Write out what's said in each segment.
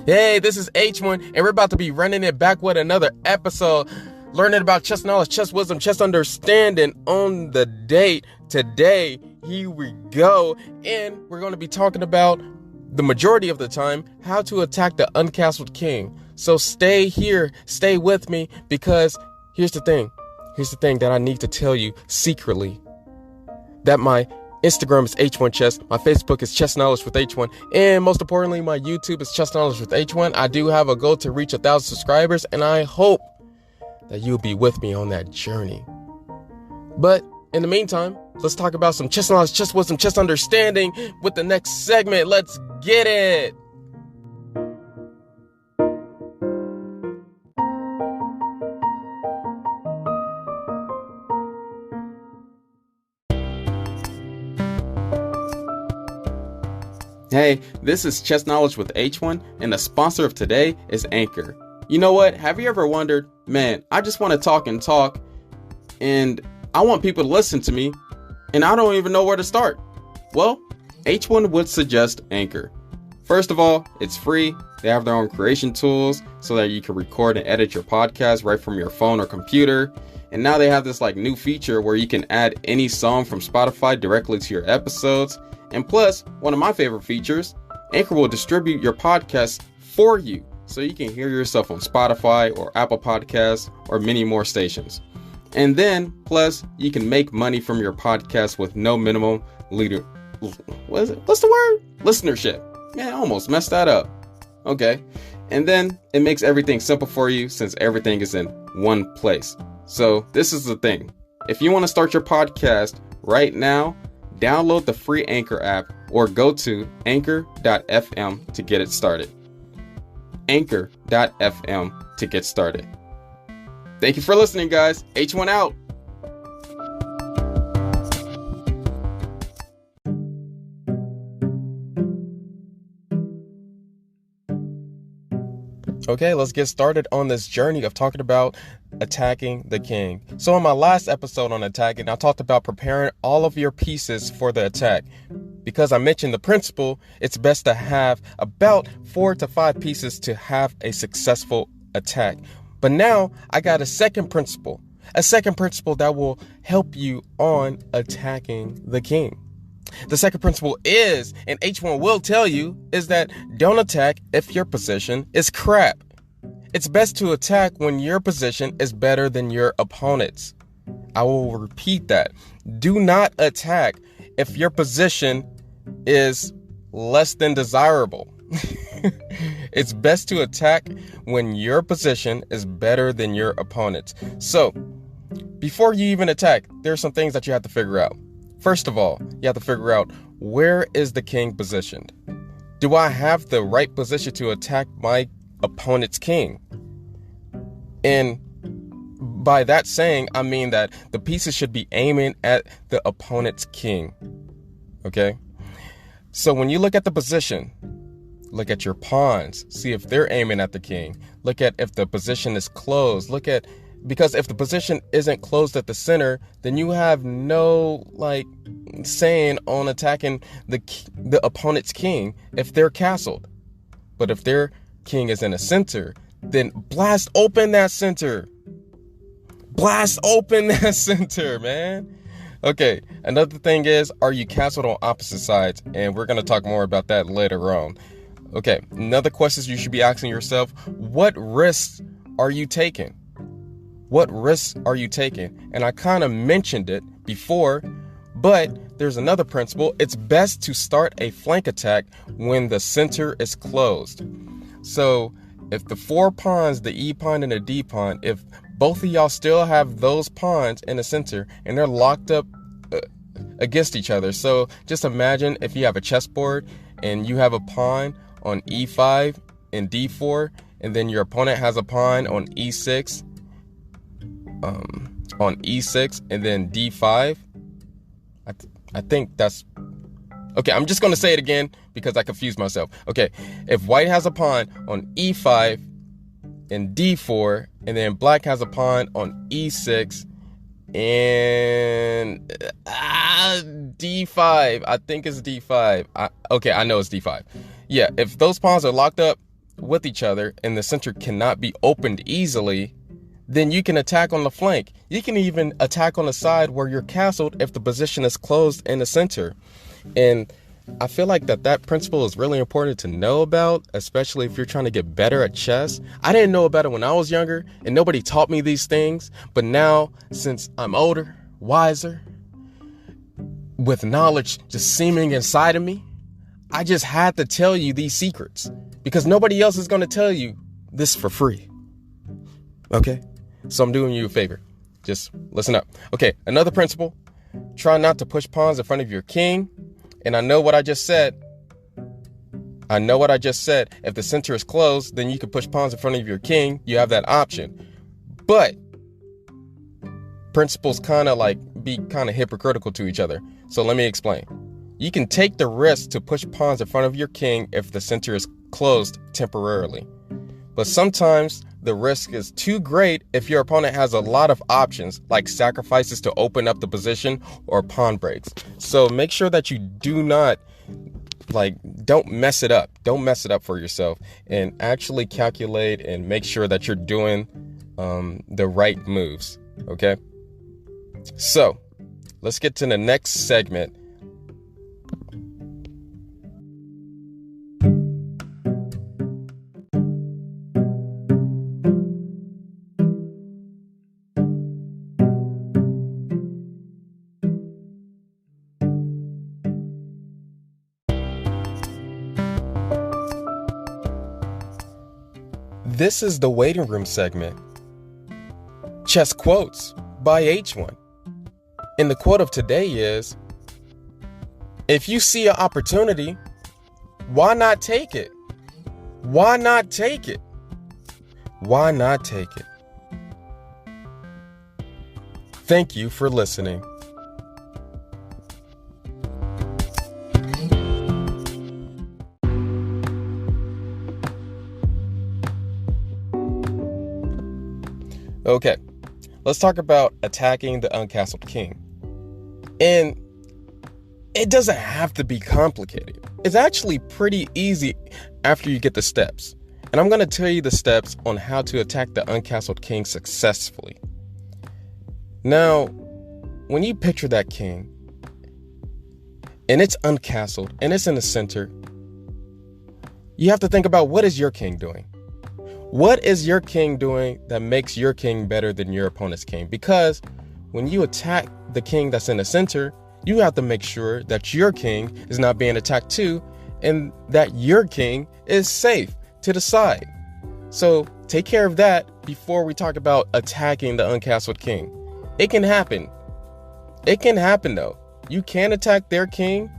Hey, this is H1, and we're about to be running it back with another episode, learning about chess knowledge, chess wisdom, chess understanding on the date. Today, here we go, and we're going to be talking about, the majority of the time, how to attack the uncastled king. So stay here, stay with me, because here's the thing that I need to tell you secretly, that my Instagram is H1Chess, my Facebook is Chess Knowledge with H1, and most importantly, my YouTube is Chess Knowledge with H1. I do have a goal to reach 1,000 subscribers, and I hope that you'll be with me on that journey. But in the meantime, let's talk about some chess knowledge, chess wisdom, chess understanding with the next segment. Let's get it! Hey, this is Chess Knowledge with H1, and the sponsor of today is Anchor. You know what? Have you ever wondered, man, I just want to talk, and I want people to listen to me, and I don't even know where to start? Well, H1 would suggest Anchor. First of all, it's free. They have their own creation tools so that you can record and edit your podcast right from your phone or computer. And now they have this new feature where you can add any song from Spotify directly to your episodes. And plus, one of my favorite features, Anchor will distribute your podcast for you so you can hear yourself on Spotify or Apple Podcasts or many more stations. And then, plus, you can make money from your podcast with no minimum listenership. Man, I almost messed that up. Okay. And then it makes everything simple for you since everything is in one place. So this is the thing. If you want to start your podcast right now, download the free Anchor app or go to anchor.fm to get it started. Anchor.fm to get started. Thank you for listening, guys. H1 out. Okay, let's get started on this journey of talking about attacking the king. So in my last episode on attacking, I talked about preparing all of your pieces for the attack. Because I mentioned the principle, it's best to have about 4 to 5 pieces to have a successful attack. But now I got a second principle that will help you on attacking the king. The second principle is, and H1 will tell you, is that don't attack if your position is crap. It's best to attack when your position is better than your opponent's. I will repeat that. Do not attack if your position is less than desirable. It's best to attack when your position is better than your opponent's. So, before you even attack, there are some things that you have to figure out. First of all, you have to figure out, where is the king positioned? Do I have the right position to attack my opponent's king? And by that saying, I mean that the pieces should be aiming at the opponent's king. Okay? So when you look at the position, look at your pawns, see if they're aiming at the king. Look at if the position is closed. Because if the position isn't closed at the center, then you have no saying on attacking the opponent's king if they're castled. But if their king is in the center, then blast open that center. Blast open that center, man. Okay, another thing is, are you castled on opposite sides? And we're going to talk more about that later on. Okay, another question you should be asking yourself, what risks are you taking? What risks are you taking? And I kind of mentioned it before, but there's another principle. It's best to start a flank attack when the center is closed. So if the 4 pawns, the E pawn and the D pawn, if both of y'all still have those pawns in the center and they're locked up against each other. So just imagine if you have a chessboard and you have a pawn on E5 and D4, and then your opponent has a pawn on E6, and then D5. I think that's okay. I'm just going to say it again because I confused myself. Okay, if white has a pawn on E5 and D4, and then black has a pawn on E6 and D5. I think it's D5. I know it's D5. Yeah, if those pawns are locked up, with each other and the center cannot be opened easily, then you can attack on the flank. You can even attack on the side where you're castled if the position is closed in the center. And I feel like that principle is really important to know about, especially if you're trying to get better at chess. I didn't know about it when I was younger, and nobody taught me these things. But now, since I'm older, wiser, with knowledge just seeming inside of me, I just had to tell you these secrets because nobody else is going to tell you this for free. Okay? So I'm doing you a favor. Just listen up. Okay, another principle. Try not to push pawns in front of your king. And I know what I just said. If the center is closed, then you can push pawns in front of your king. You have that option. But principles kind of hypocritical to each other. So let me explain. You can take the risk to push pawns in front of your king if the center is closed temporarily. But sometimes the risk is too great if your opponent has a lot of options, like sacrifices to open up the position or pawn breaks. So make sure that you don't mess it up. Don't mess it up for yourself, and actually calculate and make sure that you're doing the right moves. Okay? So let's get to the next segment. This is the waiting room segment. Chess quotes by H1. And the quote of today is, if you see an opportunity, why not take it? Why not take it? Why not take it? Thank you for listening. Okay, let's talk about attacking the uncastled king. And it doesn't have to be complicated. It's actually pretty easy after you get the steps. And I'm going to tell you the steps on how to attack the uncastled king successfully. Now, when you picture that king, and it's uncastled, and it's in the center, you have to think about, what is your king doing? What is your king doing that makes your king better than your opponent's king? Because when you attack the king that's in the center, you have to make sure that your king is not being attacked too, and that your king is safe to the side. So take care of that before we talk about attacking the uncastled king. It can happen. It can happen though. You can attack their king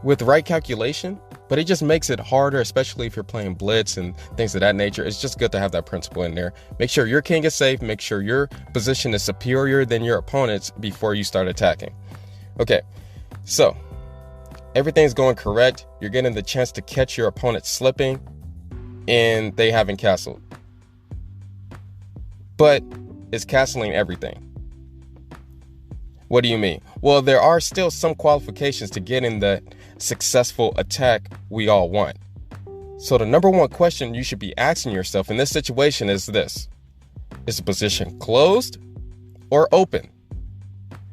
with the right calculation, but it just makes it harder, especially if you're playing blitz and things of that nature. It's just good to have that principle in there. Make sure your king is safe. Make sure your position is superior than your opponent's before you start attacking. Okay, so everything's going correct. You're getting the chance to catch your opponent slipping, and they haven't castled. But is castling everything? What do you mean? Well, there are still some qualifications to getting the successful attack we all want. So the number one question you should be asking yourself in this situation is this: is the position closed or open?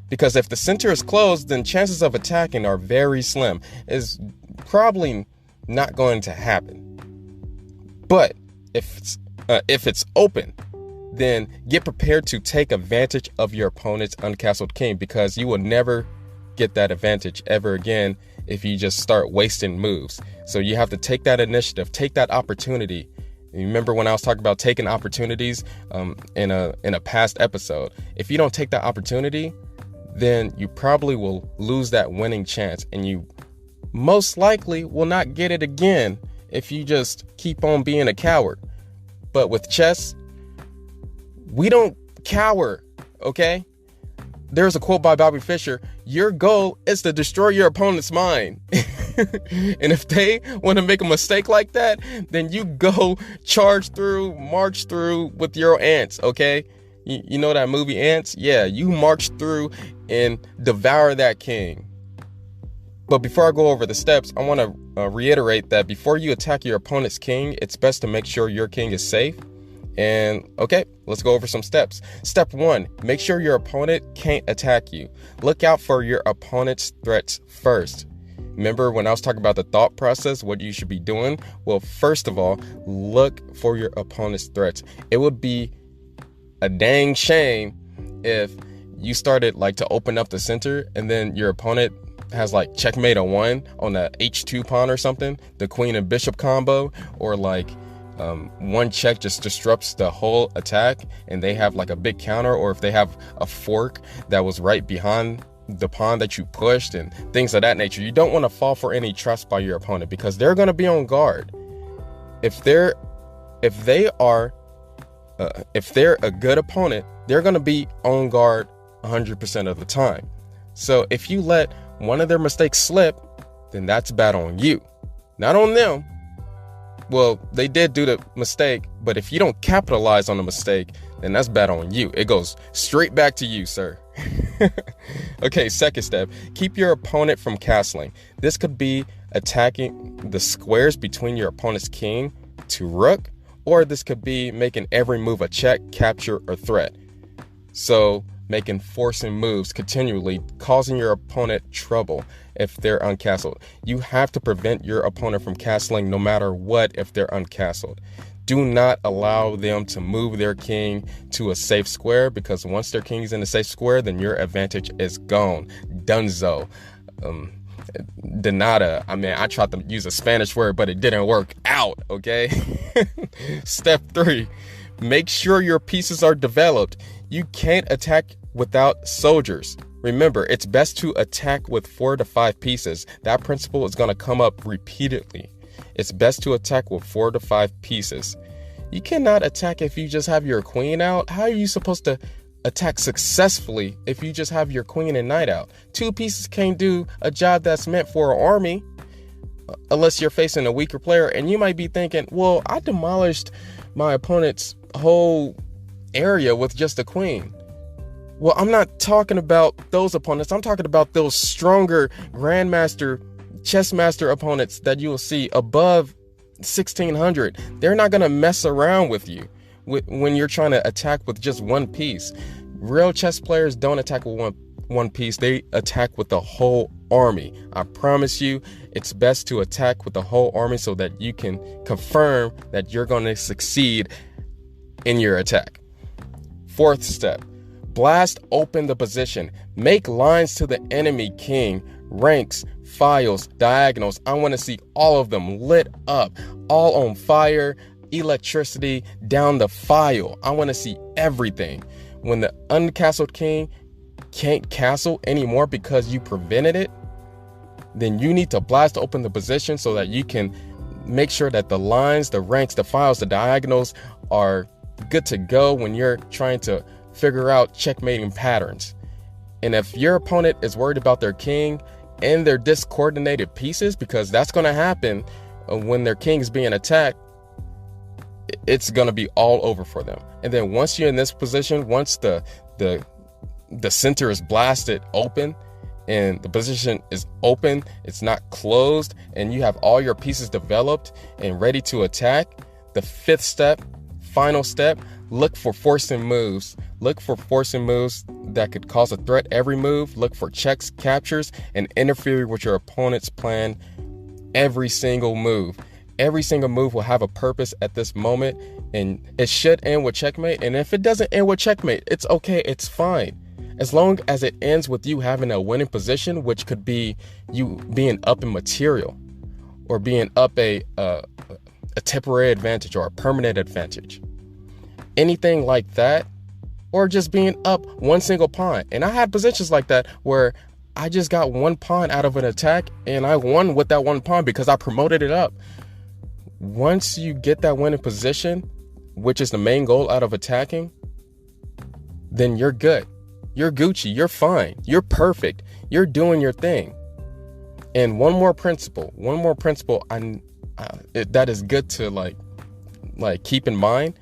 Because if the center is closed, then chances of attacking are very slim. It's probably not going to happen. But if it's open, then get prepared to take advantage of your opponent's uncastled king, because you will never get that advantage ever again if you just start wasting moves. So you have to take that initiative, take that opportunity. You remember when I was talking about taking opportunities in a past episode? If you don't take that opportunity, then you probably will lose that winning chance, and you most likely will not get it again if you just keep on being a coward. But with chess, we don't cower, okay? There's a quote by Bobby Fischer: your goal is to destroy your opponent's mind. And if they want to make a mistake like that, then you go march through with your ants, okay? You know that movie Ants? Yeah, you march through and devour that king. But before I go over the steps, I want to reiterate that before you attack your opponent's king, it's best to make sure your king is safe. And okay, let's go over some steps. Step 1, make sure your opponent can't attack you. Look out for your opponent's threats first. Remember when I was talking about the thought process, what you should be doing? Well, first of all, look for your opponent's threats. It would be a dang shame if you started like to open up the center and then your opponent has like checkmate a 1 on the h2 pawn or something, the queen and bishop combo, or like one check just disrupts the whole attack and they have like a big counter, or if they have a fork that was right behind the pawn that you pushed and things of that nature. You don't want to fall for any trust by your opponent because they're going to be on guard. If they're a good opponent, they're going to be on guard 100% of the time. So if you let one of their mistakes slip, then that's bad on you, not on them. Well, they did do the mistake, but if you don't capitalize on the mistake, then that's bad on you. It goes straight back to you, sir. Okay, second step, keep your opponent from castling. This could be attacking the squares between your opponent's king to rook, or this could be making every move a check, capture, or threat. So making forcing moves continually, causing your opponent trouble if they're uncastled. You have to prevent your opponent from castling no matter what if they're uncastled. Do not allow them to move their king to a safe square, because once their king is in a safe square, then your advantage is gone. Dunzo. De nada. I mean, I tried to use a Spanish word, but it didn't work out, okay? Step 3, make sure your pieces are developed. You can't attack without soldiers. Remember, it's best to attack with 4 to 5 pieces. That principle is going to come up repeatedly. It's best to attack with 4 to 5 pieces. You cannot attack if you just have your queen out. How are you supposed to attack successfully if you just have your queen and knight out? 2 pieces can't do a job that's meant for an army unless you're facing a weaker player. And you might be thinking, well, I demolished my opponent's whole area with just a queen. Well, I'm not talking about those opponents. I'm talking about those stronger grandmaster, chess master opponents that you will see above 1600. They're not going to mess around with you when you're trying to attack with just one piece. Real chess players don't attack with one piece. They attack with the whole army. I promise you, it's best to attack with the whole army so that you can confirm that you're going to succeed in your attack. 4th step, blast open the position. Make lines to the enemy king, ranks, files, diagonals. I want to see all of them lit up, all on fire, electricity down the file. I want to see everything. When the uncastled king can't castle anymore because you prevented it, then you need to blast open the position so that you can make sure that the lines, the ranks, the files, the diagonals are good to go when you're trying to figure out checkmating patterns. And if your opponent is worried about their king and their discoordinated pieces, because that's going to happen when their king is being attacked, it's going to be all over for them. And then once you're in this position, once the center is blasted open and the position is open, it's not closed, and you have all your pieces developed and ready to attack, the 5th step, final step, look for forcing moves. Look for forcing moves that could cause a threat every move. Look for checks, captures, and interfere with your opponent's plan every single move. Every single move will have a purpose at this moment, and it should end with checkmate. And if it doesn't end with checkmate, it's okay, it's fine. As long as it ends with you having a winning position, which could be you being up in material or being up a temporary advantage or a permanent advantage. Anything like that, or just being up one single pawn. And I had positions like that where I just got one pawn out of an attack and I won with that one pawn because I promoted it up. Once you get that winning position, which is the main goal out of attacking, then you're good. You're Gucci. You're fine. You're perfect. You're doing your thing. And one more principle that is good to like keep in mind.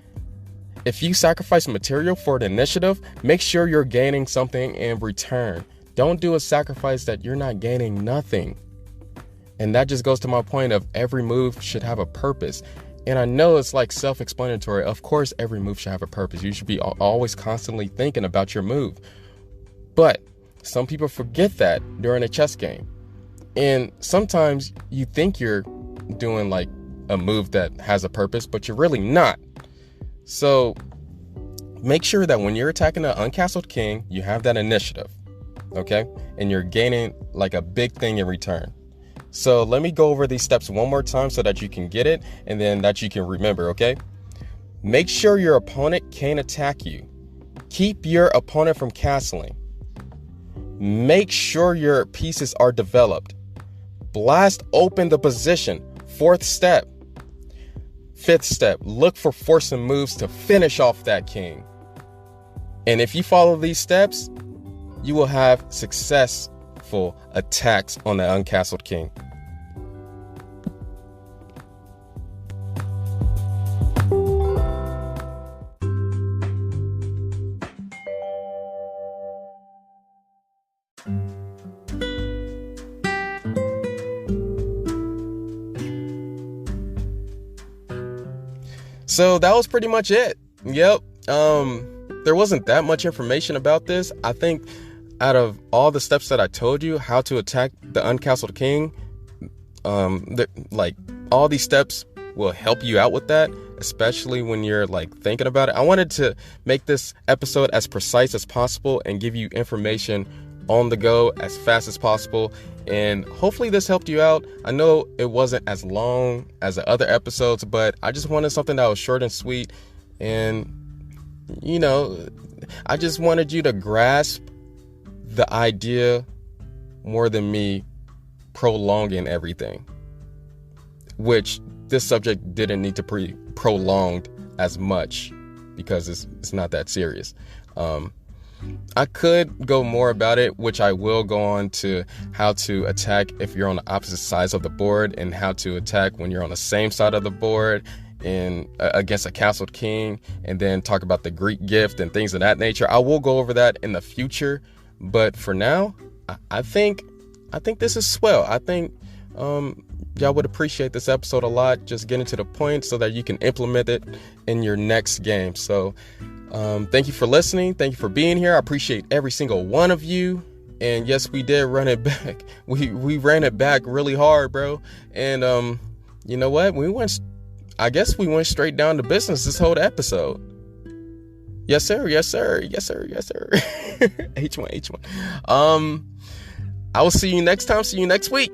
If you sacrifice material for the initiative, make sure you're gaining something in return. Don't do a sacrifice that you're not gaining nothing. And that just goes to my point of every move should have a purpose. And I know it's like self-explanatory. Of course, every move should have a purpose. You should be always constantly thinking about your move. But some people forget that during a chess game. And sometimes you think you're doing like a move that has a purpose, but you're really not. So make sure that when you're attacking an uncastled king, you have that initiative, okay? And you're gaining like a big thing in return. So let me go over these steps one more time so that you can get it and then that you can remember, okay? Make sure your opponent can't attack you. Keep your opponent from castling. Make sure your pieces are developed. Blast open the position. 4th step. 5th step, look for forcing moves to finish off that king. And if you follow these steps, you will have successful attacks on the uncastled king. So that was pretty much it. Yep. There wasn't that much information about this. I think out of all the steps that I told you how to attack the uncastled king, like all these steps will help you out with that, especially when you're like thinking about it. I wanted to make this episode as precise as possible and give you information on the go as fast as possible. And hopefully this helped you out. I know it wasn't as long as the other episodes, but I just wanted something that was short and sweet. And, you know, I just wanted you to grasp the idea more than me prolonging everything, which this subject didn't need to be prolonged as much because it's not that serious. I could go more about it, which I will go on to how to attack if you're on the opposite sides of the board and how to attack when you're on the same side of the board and against a castled king, and then talk about the Greek gift and things of that nature. I will go over that in the future, but for now, I think this is swell. I think y'all would appreciate this episode a lot, just getting to the point so that you can implement it in your next game. So thank you for listening. Thank you for being here. I appreciate every single one of you. And yes, we did run it back. We ran it back really hard, bro. And you know what? I guess we went straight down to business this whole episode. Yes, sir. Yes, sir. Yes, sir. Yes, sir. H1. I will see you next time. See you next week.